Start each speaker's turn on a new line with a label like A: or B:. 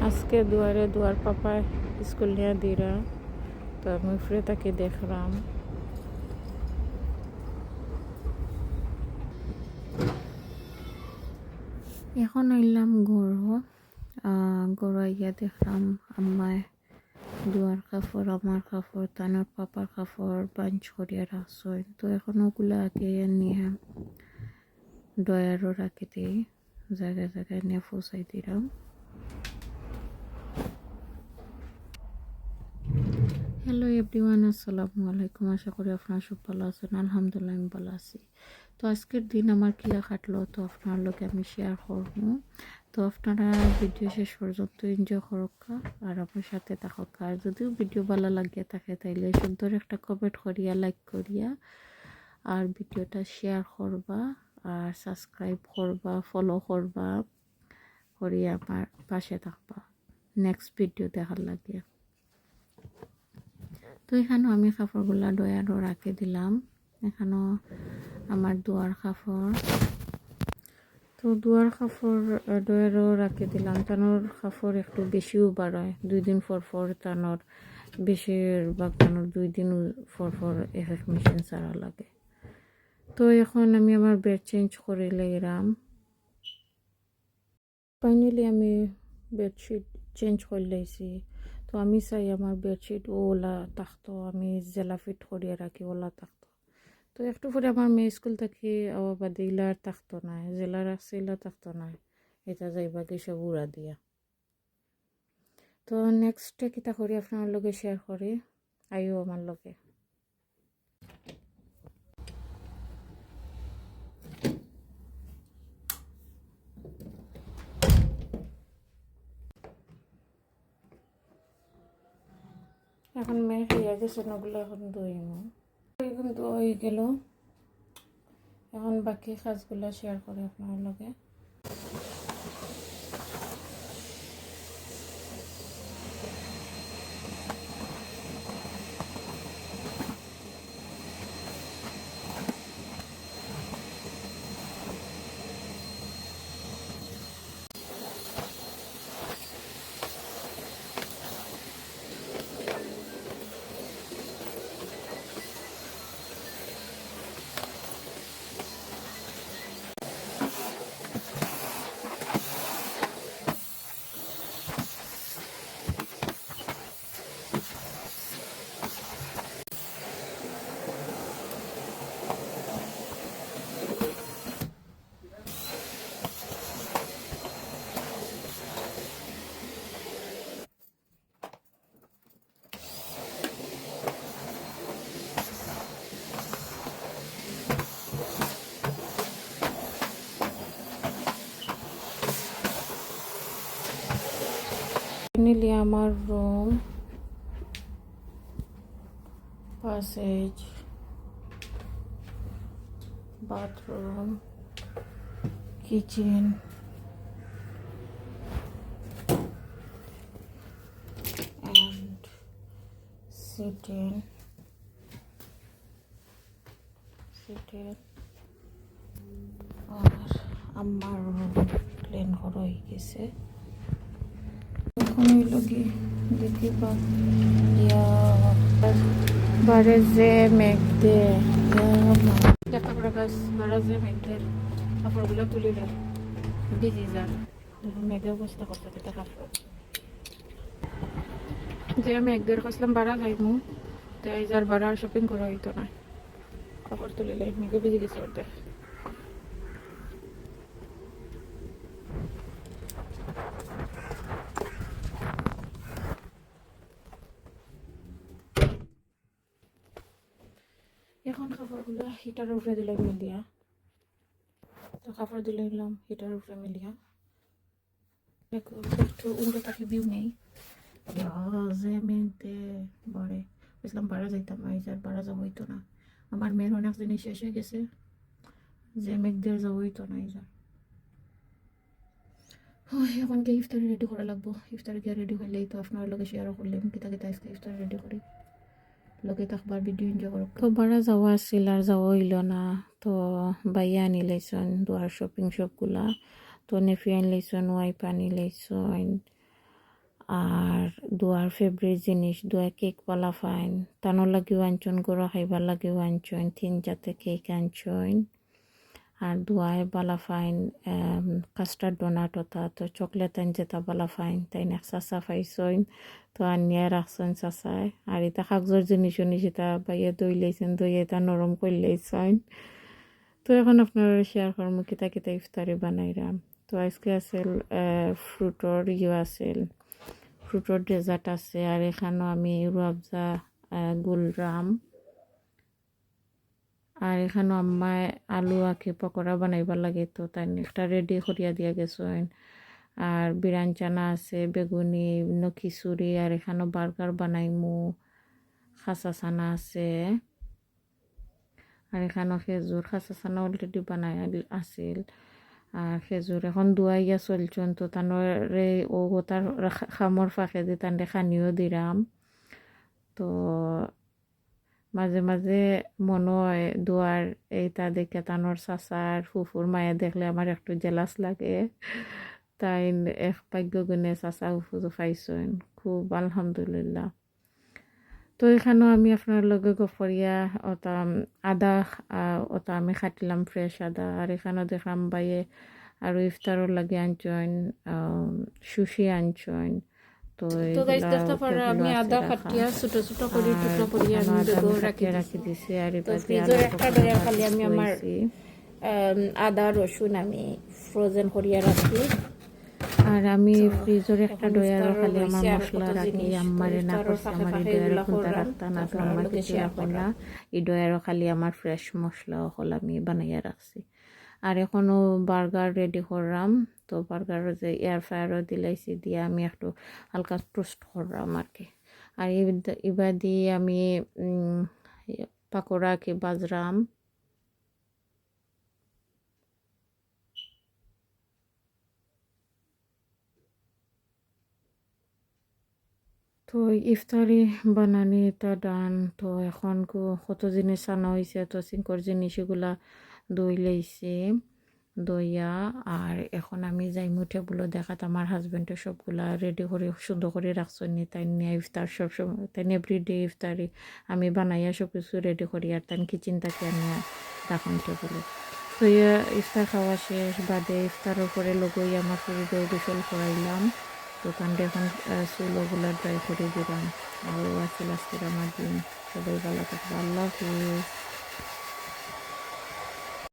A: আজকে দুয়ার পাপায় স্কুল নিয়ে দিরা, তো আমি ফিরে তাকে দেখলাম। এখন আইলাম গড় আইয়া দেখলাম আম্মায় দুয়ার কাপড়, আমার কাপড়, তানোর পাপার কাপড় বাঞ্চ করিয়া রাখছেন। তো এখন ওগুলা আগে নিয়ে ডয়ারও রাখি দিই, জায়গায় জায়গায় নিয়ে ফসাই দিলাম। হ্যালো এভরিওয়ান, আসসালামু আলাইকুম। আশা করি আপনারা সব ভালো আছেন। আলহামদুলিল্লাহ আমি ভালো আছি। তো আজকের দিন আমার কিলা কাটলো তো আপনার লোকে আমি শেয়ার করবো। তো আপনারা ভিডিও শেষ পর্যন্ত এনজয় করুকা আর আমার সাথে থাকুকা। আর যদিও ভিডিও ভালো লাগিয়ে থাকে তাইলে সুন্দর একটা কমেন্ট করিয়া, লাইক করিয়া আর ভিডিওটা শেয়ার করবা আর সাবস্ক্রাইব করবা, ফলো করবা করিয়া আমার পাশে থাকবা নেক্সট ভিডিও দেখার লাগে। তো এখানেও আমি কাপড়গুলা ডয়ারও রাখে দিলাম। এখানেও আমার দুয়ার কাপড়, তো দুয়ার কাপড় ডয়ারও রাখে দিলাম। তানোর কাপড় একটু বেশিও বাড়ায়, 2 দিন পর তানোর বেশিরভাগ তানোর 2 দিন পর এফএফ মেশিন ছাড়া লাগে। তো এখন আমি আমার বেড চেঞ্জ করে লইলাম। ফাইনালি আমি বেডশিট চেঞ্জ করে লাইছি। তো আমি চাই আমার বেডশিট ওলা থাকতো, আমি জেলা ফিট করিয়া রাখি ওলা থাকতো। তো একটু পরে আমার মেয়ে স্কুল থেকে বাদে ইলা আর থাকতো না, জেলা রাখছে ইলা থাকতো না, এটা যাইবা কি সব উড়া দিয়া। তো নেক্সটে কিতা করি আপনার লগে শেয়ার করি, আইও আমার লগে। এখন মেয়ে হইয়া গেছে, ওগুলো এখন ধুইমু। এখন ধুই গেল, এখন বাকি কাজগুলো শেয়ার করি আপনার লগে। ফাইনালি আমার room, passage, bathroom, kitchen and sitting আর আমার রুম ক্লিন করা হয়ে গেছে। এখন হইল কি দেখি বারে যে মেঘ দে কাপড় গাছ বারা যে মেঘের কাপড়গুলো তুলিলে ভিজি যান, মেঘের অবস্থা করতে যেতে কাপড় যে মেঘদের কসলাম বারা যাইমু, তো এই যার বারা শপিং করা হইতো না, কাপড় তুলিলে মেঘে ভিজি গেছে ওর। এখন কাপড়গুলো হিটার উপরে দিলাম মিলিয়া, তো কাপড় দিলাম হিটার উপরে মিলিয়া একটু উল্টো তাকে ভিউ নেই যে মেঘতে বড়ে বুঝলাম বাড়া যাইতাম, আইজার বাড়া যাবো হইতো না। আমার মেয়ের অনেক জিনিস শেষ হয়ে গেছে, যে মেঘদের যাবো হইতো না আইজার। এখন গিয়ে ইফতারি রেডি করা লাগবো, ইফতারি গিয়ে রেডি করলেই তো আপনার লোকে শেয়ারও করলাম কিতা কিতা আজকে ইফতারি রেডি করি, লগে থাকবার ভিডিও এনজয় করো। তো বাড়া যাওয়া আসছিল আর যাওয়া হইল না, তো বাইয়া আনি লাইছন দুয়ার শপিং শপগুলা। তো নেফি আনি লাইছন, ওয়াইপ আনি লাইছন, আর দোয়ার ফেব্রিক জিনিস দোয়া কেক পালা ফাইন তানোর লাগিও আনছন গড়া খাইবার লাগিও আনছন 3-4টা কেক আনছন আর দোয়ায় বালা ফাইন কাস্টার্ড ডোনাট হতা তো চকলেট আন যেটা বালা ফাইন তাই না চাচা ফাইছইন তো আনিয়া রাখছেন চাচায় আর এটা কাগজের জিনিস এটা বাইয়ে দই লাইছেন দই এটা নরম করে লাইছেন তো এখন আপনারা শেয়ার করবো কিতা কিতা ইফতারি বানাইরাম তো আজকে আসেল ফ্রুটর আসেল ফ্রুটর ডেজার্ট আছে আর এখানেও আমি রুয়াবজা গুলরাম আর এখানেও আম্মায় আলু আঁকি পকোড়া বানাইবার লাগে তো তাই একটা রেডি করিয়া দিয়া গেছেন আর বিরান চানা আছে বেগুনি খিচুড়ি আর এখানেও বার্গার বানাইমু খাসা চানা আছে আর এখানেও খেজুর খাসা চানা অলরেডি বানাই আছিল আর খেজুর এখন দুয়াইয়া চলছন তো তানরে ও তার খামর ফাঁকে দিয়ে তানরে খানিও দিলাম তো মাঝে মাঝে মনে হয় দোয়ার এইটা দেখে তানোর চাচার ফুফুর মায়ে দেখলে আমার একটু জেলাস লাগে তাই এক ভাগ্য গুণে চাচা ফুফু পাইছেন খুব আলহামদুলিল্লাহ তো এখানেও আমি আপনার লগে গফরিয়া ওটা আদা ওটা আমি খাটিলাম ফ্রেশ আদা আর এখানেও দেখলাম বাইয়ে আর ইফতারও লাগে আনছন সুশি আনছন তো দেখতে পারে আমি আদা কাটিয়া ছোট ছোট করে টুকরা করিয়া আমি বেগো রাখি দিছি আর ফ্রিজের একটা ডয়া খালি আমি আমার আদা রসুন আমি ফ্রোজেন করিয়া রাখি আর আমি ফ্রিজের একটা ডয়ারও খালি আমার মশলা রাখি আম্মারে না করছে আমার এই ডয়ারও কোনটা রাখতা না তো আমার কিছু রাখো না এই ডয়ারও খালি আমার ফ্রেশ মশলা হল আমি বানাইয়া রাখছি আর এখনও বার্গার রেডি করলাম তো বার্গার যে এয়ার ফ্রায়ারও দিলাইছি দিয়ে আমি একটু হালকা টোস্ট করলাম আর কি আর এবার দিয়ে আমি পাকোড়া কি বাজরাম তো ইফতারি বানানি এটা ডান তো এখন কত জিনিস আনা হয়েছে তো সিঙ্কর জিনিস এগুলা দই লাইছি দইয়া আর এখন আমি যাইমু টেবুলো দেখাত আমার হাজব্যান্ডে সবগুলা রেডি করে সুন্দর করে রাখছেন নি তাই নিয়ে ইফতার সবসময় তাই এভরিডে ইফতারি আমি বানাইয়া সব কিছু রেডি করি আর তাই কিচেন তাকে নিয়ে রাখুন টেবুলে তো ইফতার খাওয়া শেষ বাদে ইফতারের পরে লগই আমার শরীরে গোসল করাইলাম তো তান্ডে এখন চুলগুলো ড্রাই করে দিলাম আর আসলে আজকের আমার দিন সবাই ভালো থাকবে আল্লাহ হাফিজ।